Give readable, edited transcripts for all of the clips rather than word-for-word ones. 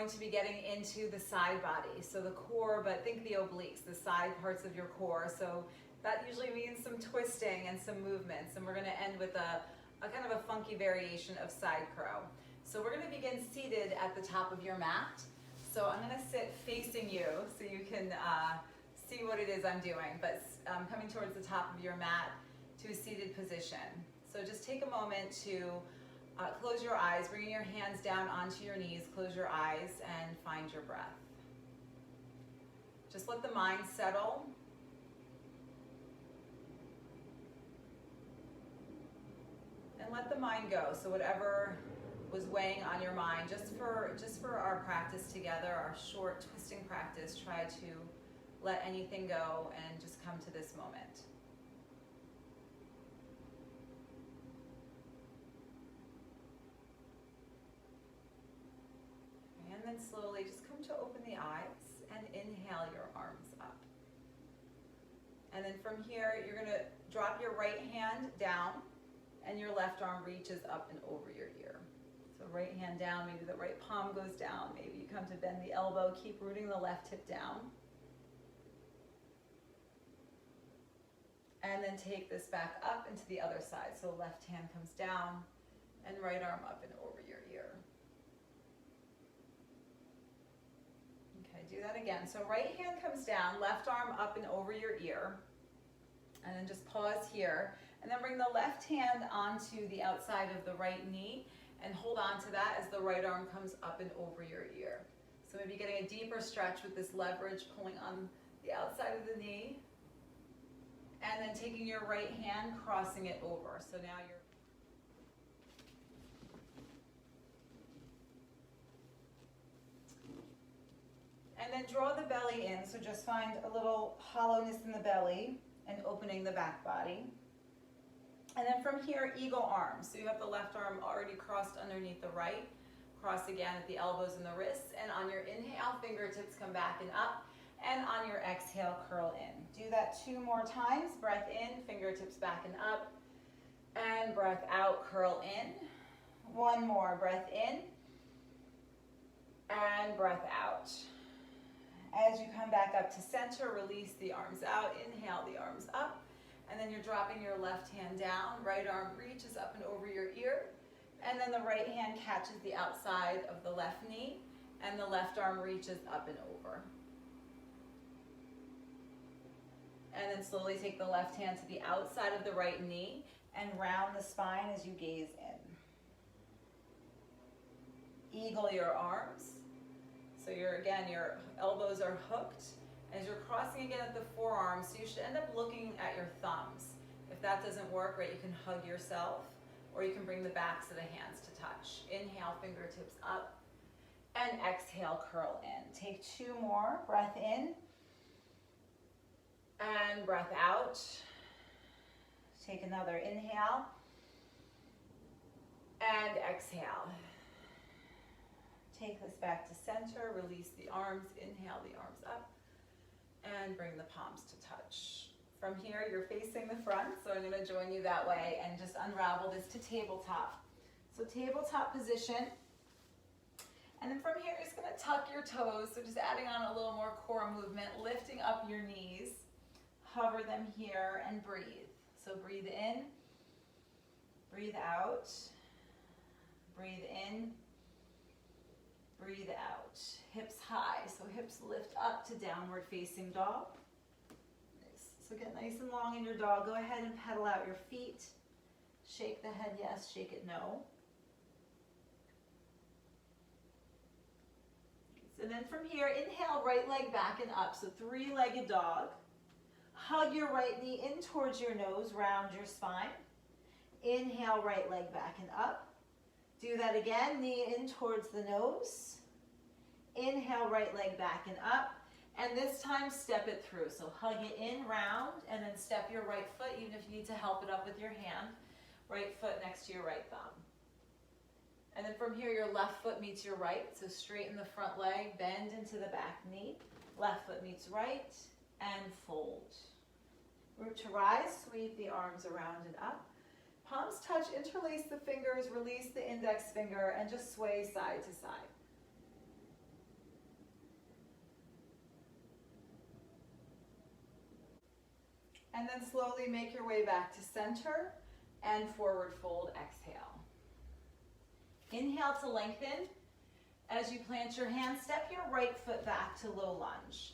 going to be getting into the side body, so the core, but think the obliques, the side parts of your core. So that usually means some twisting and some movements, and we're going to end with a kind of a funky variation of side crow. So we're going to begin seated at the top of your mat. So I'm going to sit facing you so you can see what it is I'm doing, but coming towards the top of your mat to a seated position. So just take a moment to close your eyes, bringing your hands down onto your knees, close your eyes and find your breath. Just let the mind settle. And let the mind go. So whatever was weighing on your mind, just for our practice together, our short twisting practice, try to let anything go and just come to this moment. And then slowly just come to open the eyes and inhale your arms up. And then from here, you're going to drop your right hand down and your left arm reaches up and over your ear. So right hand down, maybe the right palm goes down, maybe you come to bend the elbow, keep rooting the left hip down. And then take this back up into the other side. So left hand comes down and right arm up and over your ear. Okay, do that again. So right hand comes down, left arm up and over your ear. And then just pause here. And then bring the left hand onto the outside of the right knee and hold on to that as the right arm comes up and over your ear. So maybe getting a deeper stretch with this leverage, pulling on the outside of the knee. And then taking your right hand, crossing it over. So now you're... And then draw the belly in. So just find a little hollowness in the belly and opening the back body. And then from here, eagle arms. So you have the left arm already crossed underneath the right. Cross again at the elbows and the wrists. And on your inhale, fingertips come back and up. And on your exhale, curl in. Do that 2 more times. Breath in, fingertips back and up. And breath out, curl in. 1 more, breath in. And breath out. As you come back up to center, release the arms out. Inhale the arms up. And then you're dropping your left hand down. Right arm reaches up and over your ear. And then the right hand catches the outside of the left knee. And the left arm reaches up and over. And then slowly take the left hand to the outside of the right knee and round the spine as you gaze in. Eagle your arms. So your elbows are hooked. As you're crossing again at the forearms, so you should end up looking at your thumbs. If that doesn't work, right, you can hug yourself, or you can bring the backs of the hands to touch. Inhale, fingertips up, and exhale, curl in. Take 2 more, breath in, and breath out. Take another inhale, and exhale. Take this back to center, release the arms, inhale the arms up, and bring the palms to touch. From here, you're facing the front, so I'm going to join you that way and just unravel this to tabletop. So tabletop position. And then from here, you're just going to tuck your toes, so just adding on a little more core movement, lifting up your knees, hover them here, and breathe. So breathe in, breathe out, breathe in, breathe out. Hips high, so hips lift up to downward facing dog. Nice. So get nice and long in your dog. Go ahead and pedal out your feet. Shake the head yes, shake it no. And then from here, inhale, right leg back and up. So 3-legged dog. Hug your right knee in towards your nose, round your spine. Inhale, right leg back and up. Do that again, knee in towards the nose. Inhale, right leg back and up. And this time, step it through. So hug it in, round, and then step your right foot, even if you need to help it up with your hand. Right foot next to your right thumb. And then from here, your left foot meets your right. So straighten the front leg, bend into the back knee. Left foot meets right, and fold. Root to rise, sweep the arms around and up. Palms touch, interlace the fingers, release the index finger, and just sway side to side. And then slowly make your way back to center and forward fold, exhale. Inhale to lengthen. As you plant your hands, step your right foot back to low lunge.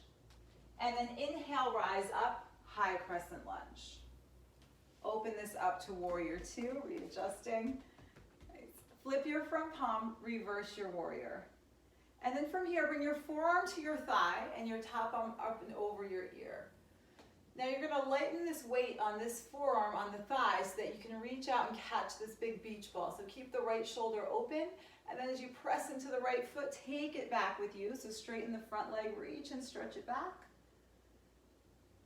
And then inhale, rise up, high crescent lunge. Open this up to warrior two, readjusting. Nice. Flip your front palm, reverse your warrior. And then from here, bring your forearm to your thigh and your top arm up and over your ear. Now you're going to lighten this weight on this forearm on the thigh so that you can reach out and catch this big beach ball. So keep the right shoulder open, and then as you press into the right foot, take it back with you. So straighten the front leg, reach and stretch it back.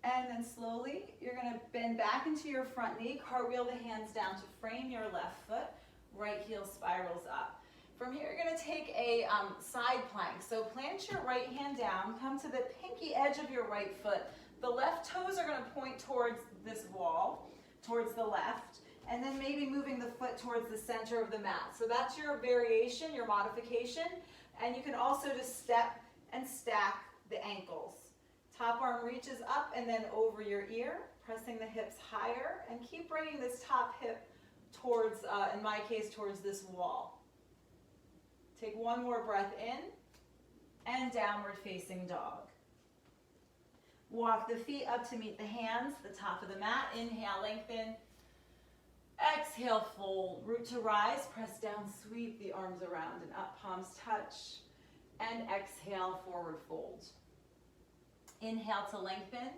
And then slowly, you're going to bend back into your front knee, cartwheel the hands down to frame your left foot, right heel spirals up. From here, you're going to take a side plank. So plant your right hand down, come to the pinky edge of your right foot. The left toes are going to point towards this wall, towards the left, and then maybe moving the foot towards the center of the mat. So that's your variation, your modification, and you can also just step and stack the ankles. Top arm reaches up and then over your ear, pressing the hips higher, and keep bringing this top hip towards, in my case, towards this wall. Take one more breath in, and downward facing dog. Walk the feet up to meet the hands, the top of the mat. Inhale, lengthen. Exhale, fold. Root to rise, press down, sweep the arms around and up, palms touch. And exhale, forward fold. Inhale to lengthen.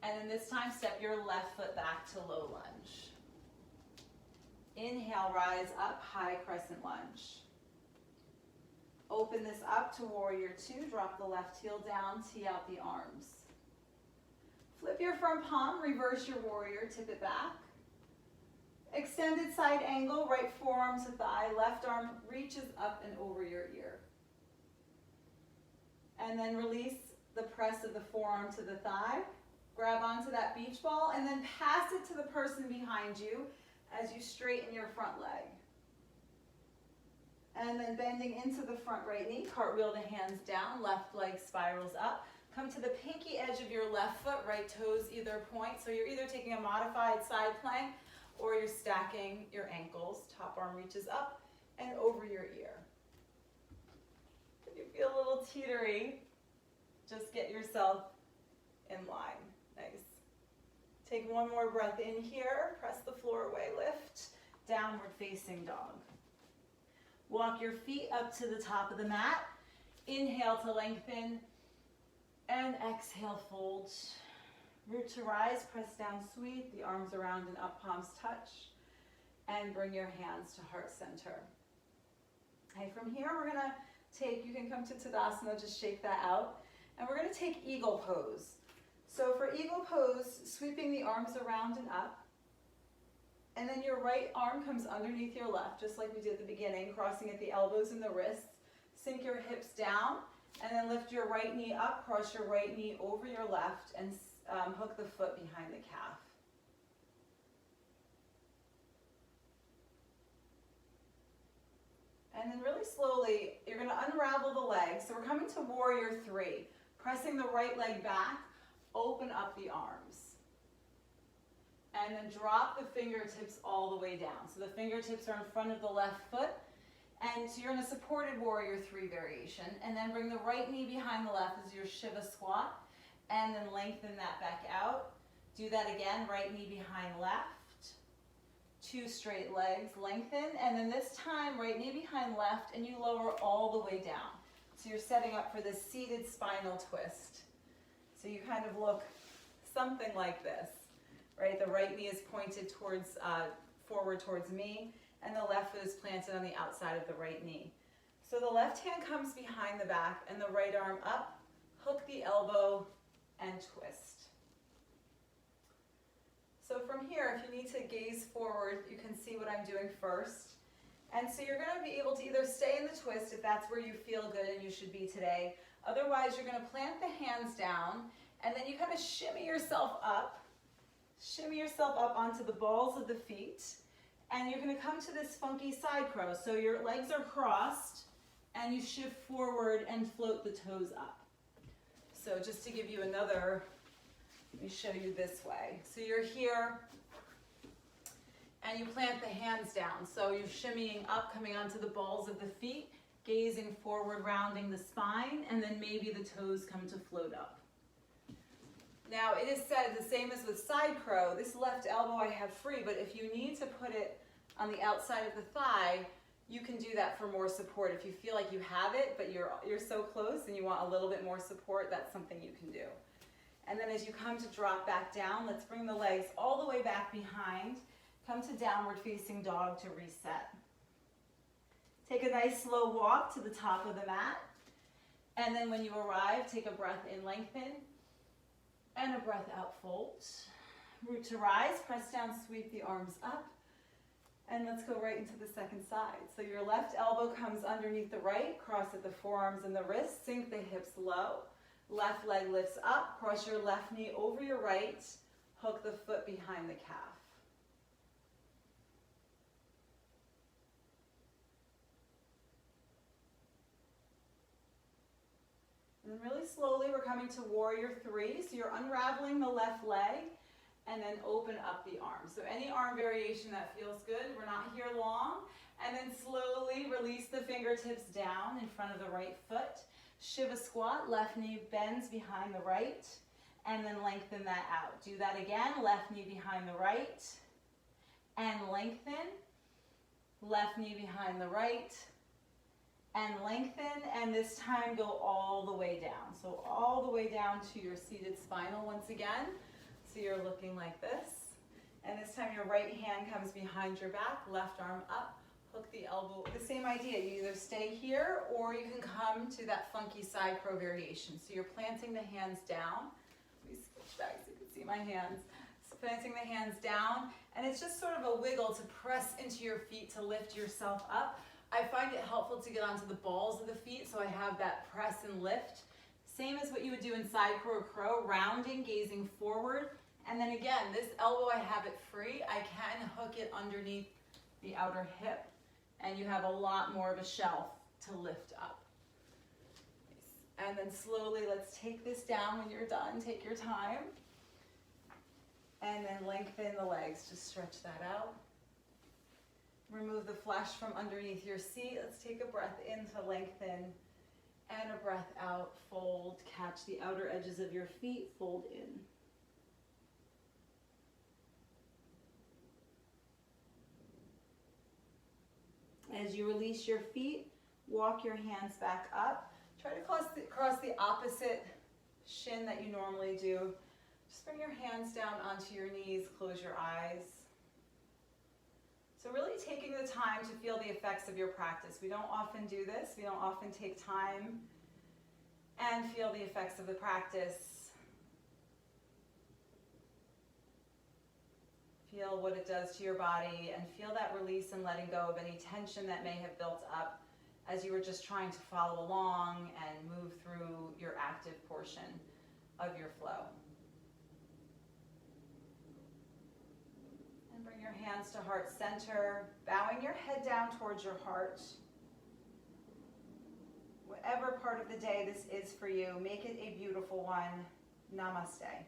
And then this time, step your left foot back to low lunge. Inhale, rise up, high crescent lunge. Open this up to warrior two. Drop the left heel down, tee out the arms. Flip your front palm, reverse your warrior, tip it back. Extended side angle, right forearm to thigh, left arm reaches up and over your ear. And then release the press of the forearm to the thigh. Grab onto that beach ball and then pass it to the person behind you as you straighten your front leg. And then bending into the front right knee, cartwheel the hands down, left leg spirals up. Come to the pinky edge of your left foot, right toes either point. So you're either taking a modified side plank or you're stacking your ankles. Top arm reaches up and over your ear. If you feel a little teetery, just get yourself in line. Nice. Take one more breath in here. Press the floor away, lift. Downward facing dog. Walk your feet up to the top of the mat. Inhale to lengthen. And exhale, fold. Root to rise, press down, sweep, the arms around and up, palms touch. And bring your hands to heart center. Okay, from here we're gonna take, you can come to Tadasana, just shake that out. And we're gonna take eagle pose. So for eagle pose, sweeping the arms around and up. And then your right arm comes underneath your left, just like we did at the beginning, crossing at the elbows and the wrists. Sink your hips down. And then lift your right knee up, cross your right knee over your left, and hook the foot behind the calf. And then really slowly, you're going to unravel the legs. So we're coming to warrior three. Pressing the right leg back, open up the arms. And then drop the fingertips all the way down. So the fingertips are in front of the left foot. And so you're in a supported warrior three variation. And then bring the right knee behind the left as your Shiva squat. And then lengthen that back out. Do that again, right knee behind left. Two straight legs, lengthen. And then this time, right knee behind left, and you lower all the way down. So you're setting up for this seated spinal twist. So you kind of look something like this, right? The right knee is pointed towards, forward towards me. And the left foot is planted on the outside of the right knee. So the left hand comes behind the back and the right arm up, hook the elbow, and twist. So from here, if you need to gaze forward, you can see what I'm doing first. And so you're going to be able to either stay in the twist if that's where you feel good and you should be today. Otherwise, you're going to plant the hands down, and then you kind of shimmy yourself up onto the balls of the feet. And you're going to come to this funky side crow. So your legs are crossed, and you shift forward and float the toes up. So just to give you another Let me show you this way. So you're here and you plant the hands down. So you're shimmying up, coming onto the balls of the feet, gazing forward, rounding the spine, and then maybe the toes come to float up. Now it is said the same as with side crow, this left elbow I have free, but if you need to put it on the outside of the thigh, you can do that for more support. If you feel like you have it, but you're so close and you want a little bit more support, that's something you can do. And then as you come to drop back down, let's bring the legs all the way back behind. Come to downward facing dog to reset. Take a nice slow walk to the top of the mat. And then when you arrive, take a breath in, lengthen, and a breath out, fold. Root to rise, press down, sweep the arms up. And let's go right into the second side. So your left elbow comes underneath the right, cross at the forearms and the wrists, sink the hips low. Left leg lifts up, cross your left knee over your right, hook the foot behind the calf. And really slowly we're coming to warrior three. So you're unraveling the left leg and then open up the arms. So any arm variation that feels good. We're not here long. And then slowly release the fingertips down in front of the right foot. Shiva squat, left knee bends behind the right, and then lengthen that out. Do that again, left knee behind the right, and lengthen. Left knee behind the right, and lengthen, and this time go all the way down. So all the way down to your seated spinal once again. So you're looking like this. And this time your right hand comes behind your back, left arm up, hook the elbow. The same idea, you either stay here or you can come to that funky side crow variation. So you're planting the hands down. Let me switch back so you can see my hands. So planting the hands down, and it's just sort of a wiggle to press into your feet to lift yourself up. I find it helpful to get onto the balls of the feet so I have that press and lift. Same as what you would do in side crow or crow, rounding, gazing forward. And then again, this elbow, I have it free. I can hook it underneath the outer hip, and you have a lot more of a shelf to lift up. And then slowly, let's take this down when you're done. Take your time. And then lengthen the legs. Just stretch that out. Remove the flesh from underneath your seat. Let's take a breath in to lengthen, and a breath out, fold. Catch the outer edges of your feet, fold in. As you release your feet, walk your hands back up. Try to cross the opposite shin that you normally do. Just bring your hands down onto your knees, close your eyes. So really taking the time to feel the effects of your practice. We don't often do this. We don't often take time and feel the effects of the practice. Feel what it does to your body and feel that release and letting go of any tension that may have built up as you were just trying to follow along and move through your active portion of your flow. And bring your hands to heart center, bowing your head down towards your heart. Whatever part of the day this is for you, make it a beautiful one. Namaste.